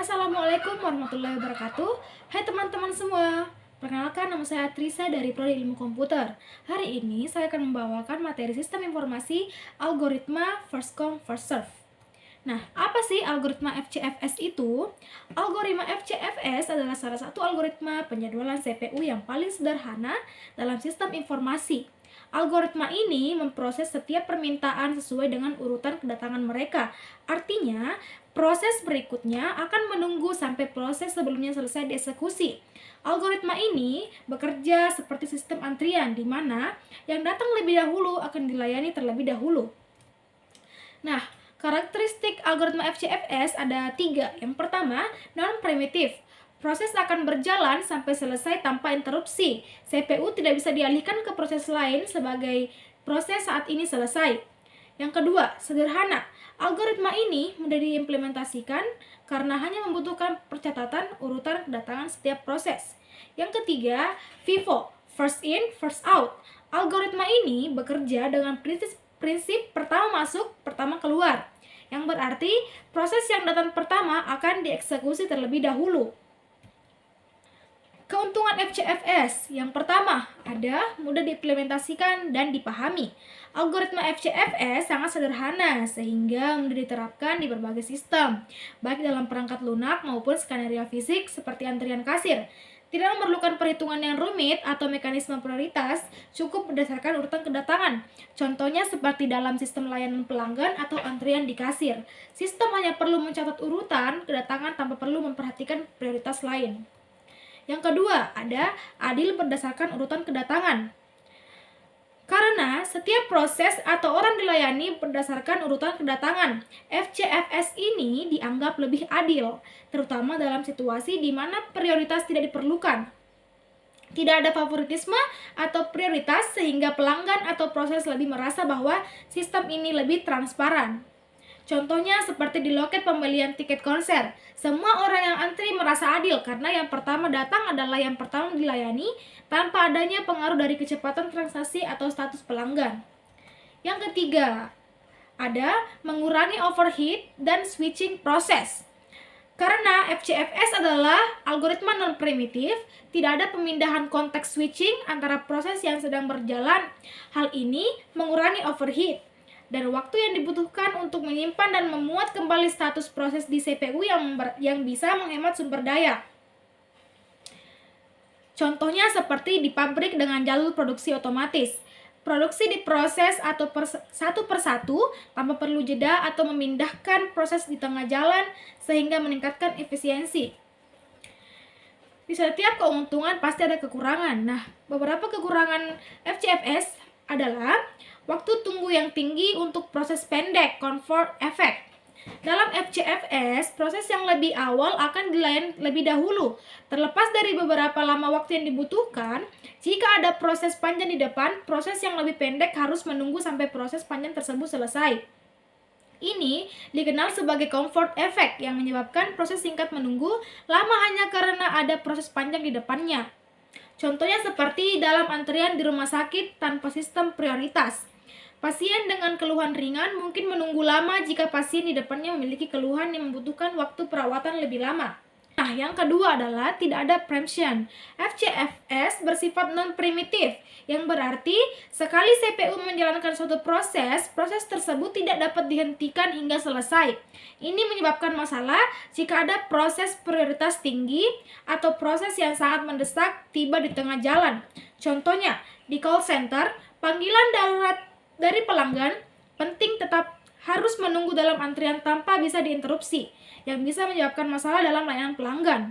Assalamualaikum warahmatullahi wabarakatuh. Hai teman-teman semua. Perkenalkan, nama saya Trisa dari Prodi Ilmu Komputer. Hari ini saya akan membawakan materi sistem informasi algoritma first come first serve. Nah, apa sih algoritma FCFS itu? Algoritma FCFS adalah salah satu algoritma penjadwalan CPU yang paling sederhana dalam sistem informasi. Algoritma ini memproses setiap permintaan sesuai dengan urutan kedatangan mereka. Artinya, proses berikutnya akan menunggu sampai proses sebelumnya selesai dieksekusi. Algoritma ini bekerja seperti sistem antrian, di mana yang datang lebih dahulu akan dilayani terlebih dahulu. Nah, karakteristik algoritma FCFS ada 3. Yang pertama, non-primitif. Proses akan berjalan sampai selesai tanpa interupsi. CPU tidak bisa dialihkan ke proses lain sebagai proses saat ini selesai. Yang kedua, sederhana. Algoritma ini mudah diimplementasikan karena hanya membutuhkan percatatan urutan kedatangan setiap proses. Yang ketiga, FIFO, first in, first out. Algoritma ini bekerja dengan prinsip pertama masuk, pertama keluar. Yang berarti proses yang datang pertama akan dieksekusi terlebih dahulu. Keuntungan FCFS yang pertama ada mudah diimplementasikan dan dipahami. Algoritma FCFS sangat sederhana sehingga mudah diterapkan di berbagai sistem, baik dalam perangkat lunak maupun skenario fisik seperti antrian kasir. Tidak memerlukan perhitungan yang rumit atau mekanisme prioritas, cukup berdasarkan urutan kedatangan. Contohnya seperti dalam sistem layanan pelanggan atau antrian di kasir. Sistem hanya perlu mencatat urutan kedatangan tanpa perlu memperhatikan prioritas lain. Yang kedua, ada adil berdasarkan urutan kedatangan. Karena setiap proses atau orang dilayani berdasarkan urutan kedatangan, FCFS ini dianggap lebih adil, terutama dalam situasi di mana prioritas tidak diperlukan. Tidak ada favoritisme atau prioritas sehingga pelanggan atau proses lebih merasa bahwa sistem ini lebih transparan. Contohnya seperti di loket pembelian tiket konser. Semua orang yang antri merasa adil karena yang pertama datang adalah yang pertama dilayani tanpa adanya pengaruh dari kecepatan transaksi atau status pelanggan. Yang ketiga, ada mengurangi overheat dan switching proses. Karena FCFS adalah algoritma non-primitif, tidak ada pemindahan konteks switching antara proses yang sedang berjalan. Hal ini mengurangi overheat dan waktu yang dibutuhkan untuk menyimpan dan memuat kembali status proses di CPU yang bisa menghemat sumber daya. Contohnya seperti di pabrik dengan jalur produksi otomatis. Produksi diproses satu persatu tanpa perlu jeda atau memindahkan proses di tengah jalan sehingga meningkatkan efisiensi. Di setiap keuntungan pasti ada kekurangan. Nah, beberapa kekurangan FCFS adalah waktu tunggu yang tinggi untuk proses pendek, comfort effect. Dalam FCFS, proses yang lebih awal akan dilayani lebih dahulu. Terlepas dari beberapa lama waktu yang dibutuhkan, jika ada proses panjang di depan, proses yang lebih pendek harus menunggu sampai proses panjang tersebut selesai. Ini dikenal sebagai comfort effect yang menyebabkan proses singkat menunggu lama hanya karena ada proses panjang di depannya. Contohnya seperti dalam antrian di rumah sakit tanpa sistem prioritas. Pasien dengan keluhan ringan mungkin menunggu lama jika pasien di depannya memiliki keluhan yang membutuhkan waktu perawatan lebih lama. Nah, yang kedua adalah tidak ada preemption. FCFS bersifat non-primitif, yang berarti sekali CPU menjalankan suatu proses, proses tersebut tidak dapat dihentikan hingga selesai. Ini menyebabkan masalah jika ada proses prioritas tinggi atau proses yang sangat mendesak tiba di tengah jalan. Contohnya, di call center, panggilan darurat dari pelanggan penting tetap harus menunggu dalam antrian tanpa bisa diinterupsi, yang bisa menyebabkan masalah dalam layanan pelanggan.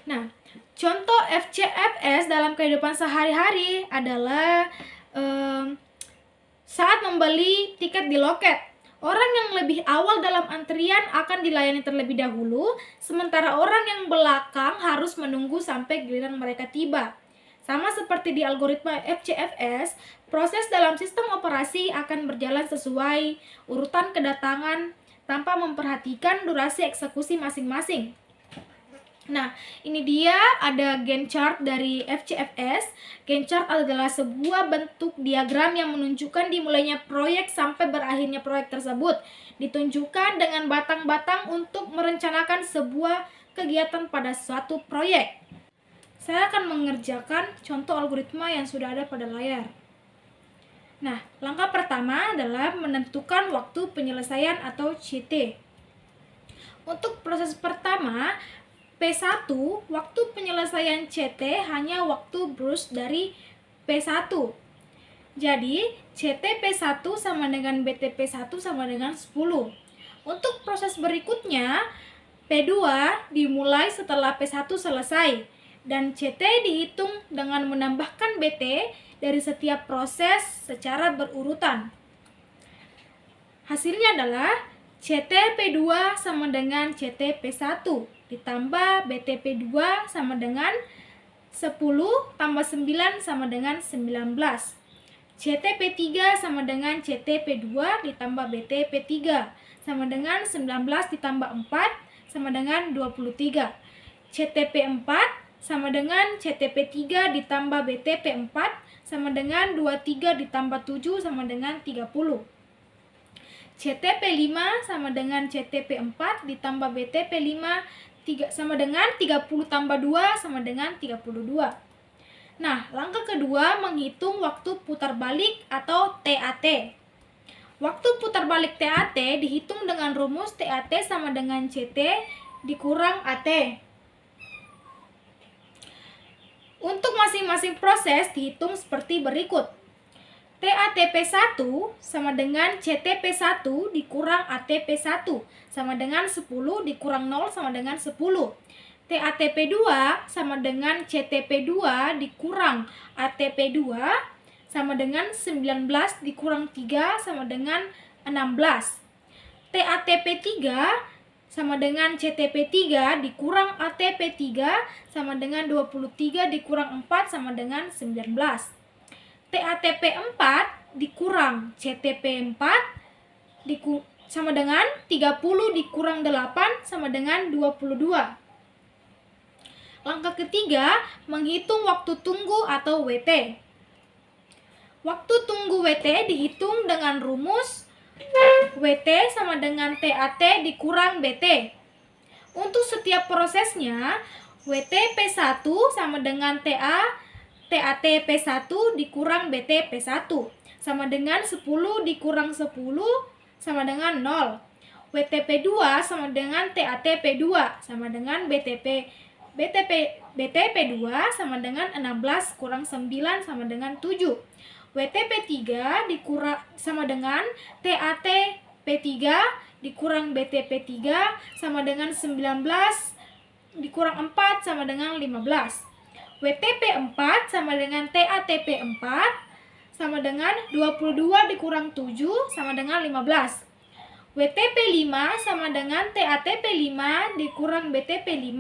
Nah, contoh FCFS dalam kehidupan sehari-hari adalah saat membeli tiket di loket. Orang yang lebih awal dalam antrian akan dilayani terlebih dahulu, sementara orang yang belakang harus menunggu sampai giliran mereka tiba. Sama seperti di algoritma FCFS, proses dalam sistem operasi akan berjalan sesuai urutan kedatangan tanpa memperhatikan durasi eksekusi masing-masing. Nah, ini dia ada Gantt chart dari FCFS. Gantt chart adalah sebuah bentuk diagram yang menunjukkan dimulainya proyek sampai berakhirnya proyek tersebut. Ditunjukkan dengan batang-batang untuk merencanakan sebuah kegiatan pada suatu proyek. Saya akan mengerjakan contoh algoritma yang sudah ada pada layar. Nah, langkah pertama adalah menentukan waktu penyelesaian atau CT. Untuk proses pertama, P1, waktu penyelesaian CT hanya waktu burst dari P1. Jadi, CT P1 sama dengan BT P1 sama dengan 10. Untuk proses berikutnya, P2 dimulai setelah P1 selesai, dan CT dihitung dengan menambahkan BT dari setiap proses secara berurutan. Hasilnya adalah CT P2 sama dengan CT P1 ditambah BT P2 sama dengan 10 tambah 9 sama dengan 19. CT P3 sama dengan CT P2 ditambah BT P3 sama dengan 19 ditambah 4 sama dengan 23. CT P4 sama dengan CT P3 ditambah BT P4 sama dengan 23 ditambah 7 sama dengan 30. CTP5 sama dengan CTP4 ditambah BTP5 sama dengan 30 tambah 2 sama dengan 32. Nah, langkah kedua menghitung waktu putar balik atau TAT. Waktu putar balik TAT dihitung dengan rumus TAT sama dengan CT dikurang AT. Untuk masing-masing proses dihitung seperti berikut. TATP1 sama dengan CTP1 dikurang ATP1 sama dengan 10 dikurang 0 sama dengan 10. TATP2 sama dengan CTP2 dikurang ATP2 sama dengan 19 dikurang 3 sama dengan 16. TATP3 sama dengan CTP3 dikurang ATP3 sama dengan 23 dikurang 4 sama dengan 19. TATP4 dikurang CTP4 sama dengan 30 dikurang 8 sama dengan 22. Langkah ketiga, menghitung waktu tunggu atau WT. Waktu tunggu WT dihitung dengan rumus WT sama dengan TAT dikurang BT. Untuk setiap prosesnya, WT P1 sama dengan TAT P1 dikurang BT P1 sama dengan 10 dikurang 10 sama dengan 0. WTP2 sama dengan TAT P2 sama dengan BTP2 sama dengan 16 kurang 9 sama dengan 7. WTP3 dikurang sama dengan TAT P3 dikurang BTP3 sama dengan 19 dikurang 4 sama dengan 15. WTP4 sama dengan TATP4 sama dengan 22 dikurang 7 sama dengan 15. WTP5 sama dengan TATP5 dikurang BTP5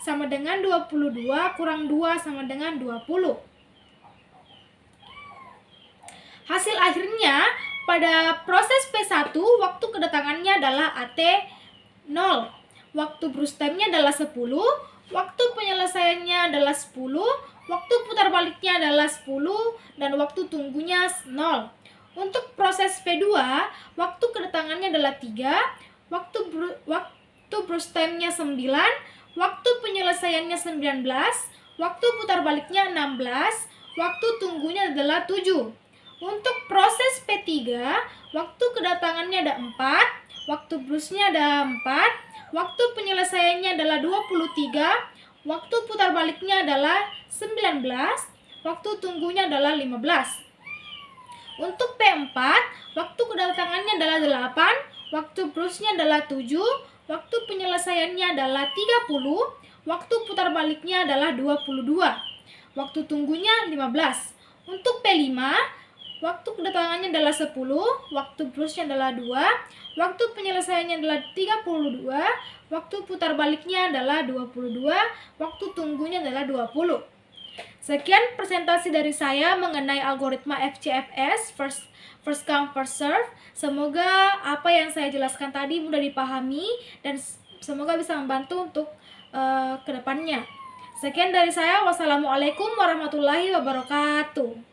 sama dengan 22 kurang 2 sama dengan 20. Hasil akhirnya pada proses P1 waktu kedatangannya adalah AT 0. Waktu burst time-nya adalah 10. Waktu penyelesaiannya adalah 10, waktu putar baliknya adalah 10, dan waktu tunggunya 0. Untuk proses P2, waktu kedatangannya adalah 3, waktu burst time-nya 9, waktu penyelesaiannya 19, waktu putar baliknya 16, waktu tunggunya adalah 7. Untuk proses P3, waktu kedatangannya ada 4, waktu burst-nya ada 4, waktu penyelesaiannya adalah 23, waktu putar baliknya adalah 19, waktu tunggunya adalah 15. Untuk P4, waktu kedatangannya adalah 8, waktu burst-nya adalah 7, waktu penyelesaiannya adalah 30, waktu putar baliknya adalah 22, waktu tunggunya 15. Untuk P5, waktu kedatangannya adalah 10, waktu burst-nya adalah 2, waktu penyelesaiannya adalah 32, waktu putar baliknya adalah 22, waktu tunggunya adalah 20. Sekian presentasi dari saya mengenai algoritma FCFS, first come first serve. Semoga apa yang saya jelaskan tadi mudah dipahami dan semoga bisa membantu untuk ke depannya. Sekian dari saya. Wassalamualaikum warahmatullahi wabarakatuh.